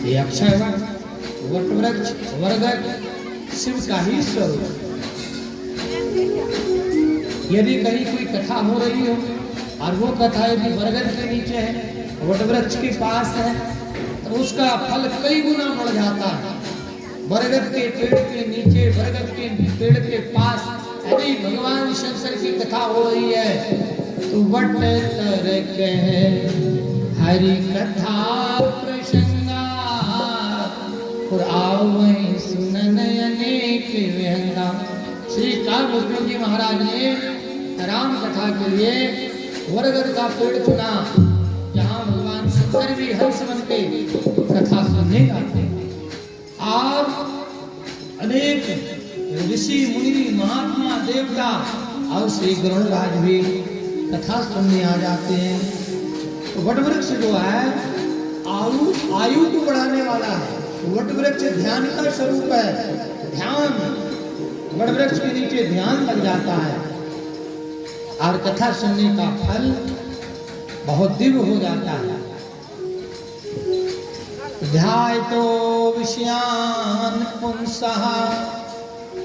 ये अक्षय वट वृक्ष बरगद शिव का ही स्वरूप। यदि कहीं कोई कथा हो रही हो और वो कथा यदि बरगद के नीचे है, वट वृक्ष के पास है, तो उसका फल कई गुना बढ़ जाता है। बरगद के पेड़ के नीचे, बरगद के पेड़ के पास यदि भगवान शंकर की कथा हो रही है तो वट तर कह हरि कथा प्रसंगा और आवै सुनन अनेक व्यंगा। श्री कालभैरव जी महाराज ने राम कथा के लिए बरगद का पेड़ चुना, जहाँ भगवान शंकर भी हंस बन के कथा सुनने आते और अनेक ऋषि मुनि महात्मा देवता और श्री गरुड़राज भी कथा सुनने आ जाते हैं। तो वट वृक्ष जो है आयु को बढ़ाने वाला है। वट वृक्ष ध्यान का स्वरूप है। ध्यान, वट वृक्ष के नीचे ध्यान लग जाता है और कथा सुनने का फल बहुत दिव्य हो जाता है। ध्याय तो विषयान पुंसः,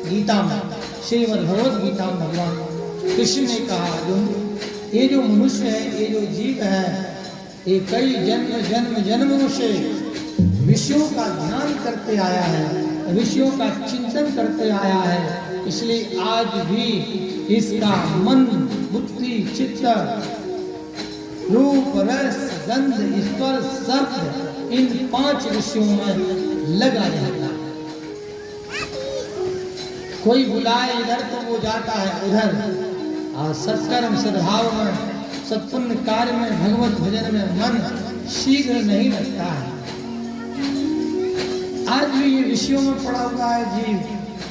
गीता में, श्रीमद् भगवद गीता में भगवान कृष्ण ने कहा ये जो मनुष्य है, ये जो जीव है, ये कई जन्मों से विषयों का ध्यान करते आया है, विषयों का चिंतन करते आया है। इसलिए आज भी इसका मन, बुद्धि, चित्त, रूप, रस, गंध, स्पर्श, शब्द, इन 5 विषयों में लगा रहता है। कोई बुलाए इधर तो वो जाता है उधर, और सत्कर्म सद्भाव में, सत्पुण्य कार्य में, भगवत भजन में मन शीघ्र नहीं लगता है। आज भी ये विषयों में पड़ा हुआ है जीव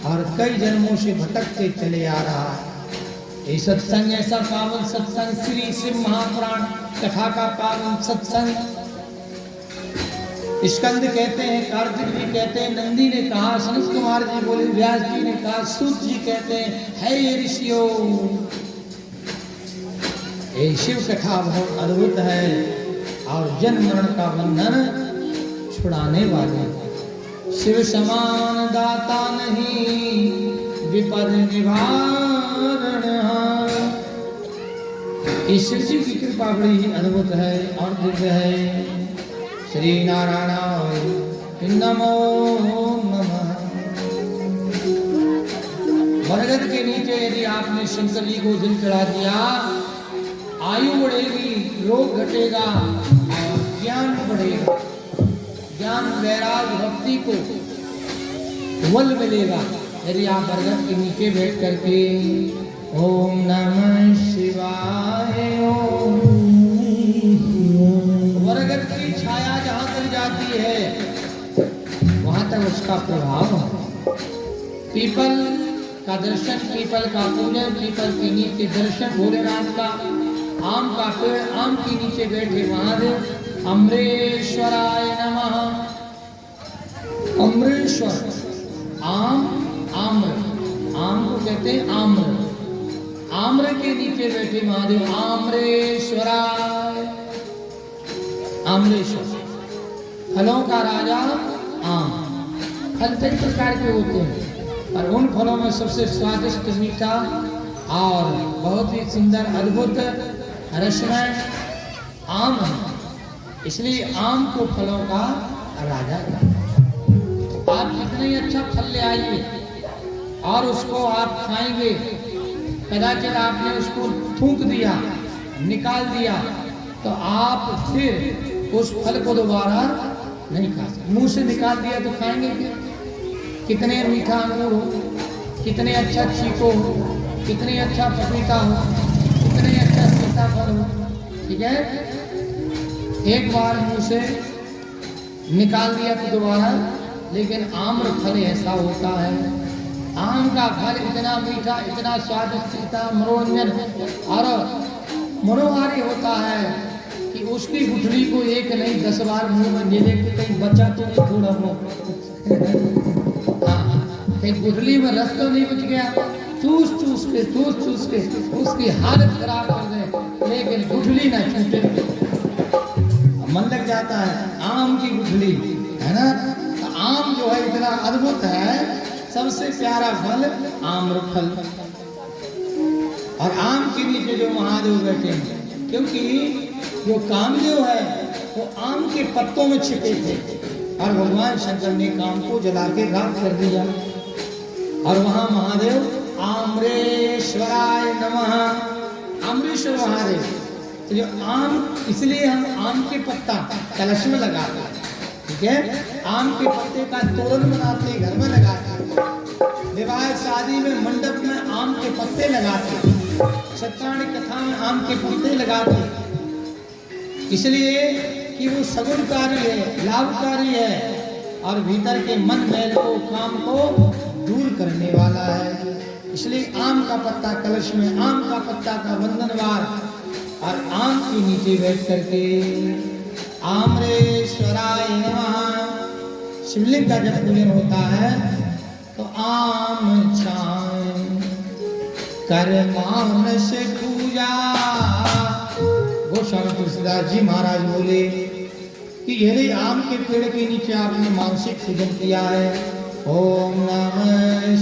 और कई जन्मों से भटकते चले आ रहा है। ये सत्संग ऐसा पावन सत्संग, श्री शिव महापुराण कथा का पावन सत्संग, स्कंद कहते हैं, कार्तिक जी कहते हैं, नंदी ने कहा, सनत कुमार जी बोले, व्यास जी ने कहा, सूत जी कहते हैं, है ये ऋषियों, ये शिव कथा बहुत अद्भुत है और जन्म मरण का बंधन छुड़ाने वाले। शिव समान दाता नहीं विपद निवारण। शिव जी की कृपा बड़ी ही अद्भुत है और दिव्य है। श्री नारायण नमो नमः। बरगद के नीचे यदि आपने शंकर जी को दिल चढ़ा दिया, आयु बढ़ेगी, रोग घटेगा और ज्ञान बढ़ेगा। ज्ञान, वैराग्य, भक्ति को बल मिलेगा यदि आप बरगद के नीचे बैठ करके ओम नमः शिवाय, बरगद की छाया जहाँ तक जाती है वहां तक उसका प्रभाव है। पीपल का दर्शन, पीपल का पूजन, पीपल के नीचे दर्शन भोलेनाथ का। आम का पेड़, आम के नीचे बैठे महादेव, अमरेश्वराय नमः। अमरेश्वर, आम, आम्र, आम को कहते हैं आम्र, आम्र के नीचे बैठे महादेव, आम्रेश्वराय। आम्रेश्वर, फलों का राजा आम। फल कई प्रकार के होते हैं, पर उन फलों में सबसे स्वादिष्ट, मीठा और बहुत ही सुंदर, अद्भुत रसमय आम है। इसलिए आम को फलों का राजा है। आप कितने अच्छा फल ले आइए और उसको आप खाएंगे, कदाचित आपने उसको थूक दिया, निकाल दिया, तो आप फिर उस फल को दोबारा नहीं खा सकते। मुंह से निकाल दिया तो खाएंगे क्या? कितने मीठा अंगूर हो, कितने अच्छा चीकू हो, कितने अच्छा पपीता हो, कितने अच्छा सीताफल हो, ठीक है, एक बार मुंह से निकाल दिया तो दोबारा। लेकिन आम्र फल ऐसा होता है, आम का फल इतना मीठा, इतना स्वादिष्ट, इतना मनोरंजन और मनोहारी होता है कि उसकी गुठली को एक नहीं 10 बार मुंह में ले लेके कहीं बचा तो नहीं थोड़ा बहुत। कहीं गुठली में रस तो नहीं बच गया, चूस चूस के उसकी हालत खराब कर दे, लेकिन गुठली ना छूटे। मन लग जाता है आम की गुठली है ना। तो आम जो है इतना अद्भुत है, सबसे प्यारा फल आम्रफल। और आम के नीचे जो महादेव बैठे हैं, क्योंकि जो कामदेव है वो आम के पत्तों में छिपे थे और भगवान शंकर ने काम को जला के राख कर दिया। और वहां महादेव आम्रेश्वराय नमः, अमरेश्वर महादेव। तो जो आम, इसलिए हम आम के पत्ता कलश में लगाते हैं, ठीक है। आम के पत्ते का तोरण बनाते घर में लगाते, विवाह शादी में मंडप में आम के पत्ते लगाते, सत्यानी कथा में आम के पत्ते लगाते, इसलिए कि वो सगुणकारी है, लाभकारी है और भीतर के मन मैल को, काम को दूर करने वाला है। इसलिए आम का पत्ता कलश में, आम का पत्ता का वंदनवार और आम के नीचे बैठ करके आम्रेश्वराय नमः शिवलिंग का जब पूजन होता है तो आम छाए कर मानस पूजा। गोस्वामी तुलसीदास जी महाराज बोले कि यदि आम के पेड़ के नीचे आपने मानसिक पूजन किया है, ओम नमः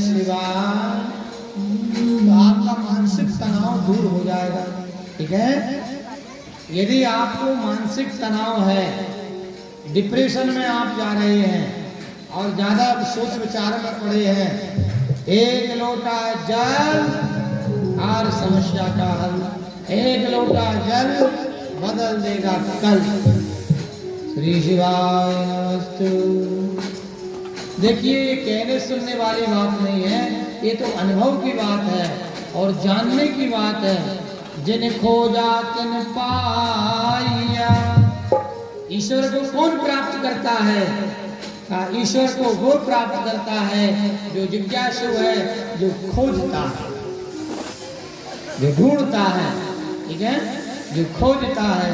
शिवाय, तो आपका मानसिक तनाव दूर हो जाएगा, ठीक है। यदि आपको मानसिक तनाव है, डिप्रेशन में आप जा रहे हैं और ज्यादा सोच विचार में पड़े हैं, एक लोटा जल और समस्या का हल। एक लोटा जल बदल देगा कल। श्री शिवाय नमस्तु। देखिए, ये कहने सुनने वाली बात नहीं है, ये तो अनुभव की बात है और जानने की बात है। जिन खोजा तिन पाया। ईश्वर को कौन प्राप्त करता है? ईश्वर को वो प्राप्त करता है जो जिज्ञासु है, जो खोजता है, जो ढूंढता है, ठीक है, जो खोजता है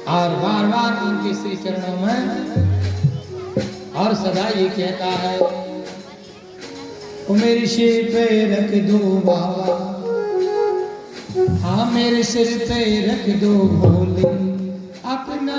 और बार बार उनके श्री चरणों में और सदा ये कहता है, ओ मेरे सिर पे रख दो बाबा, हाँ मेरे सिर पे रख दो भोले, अपना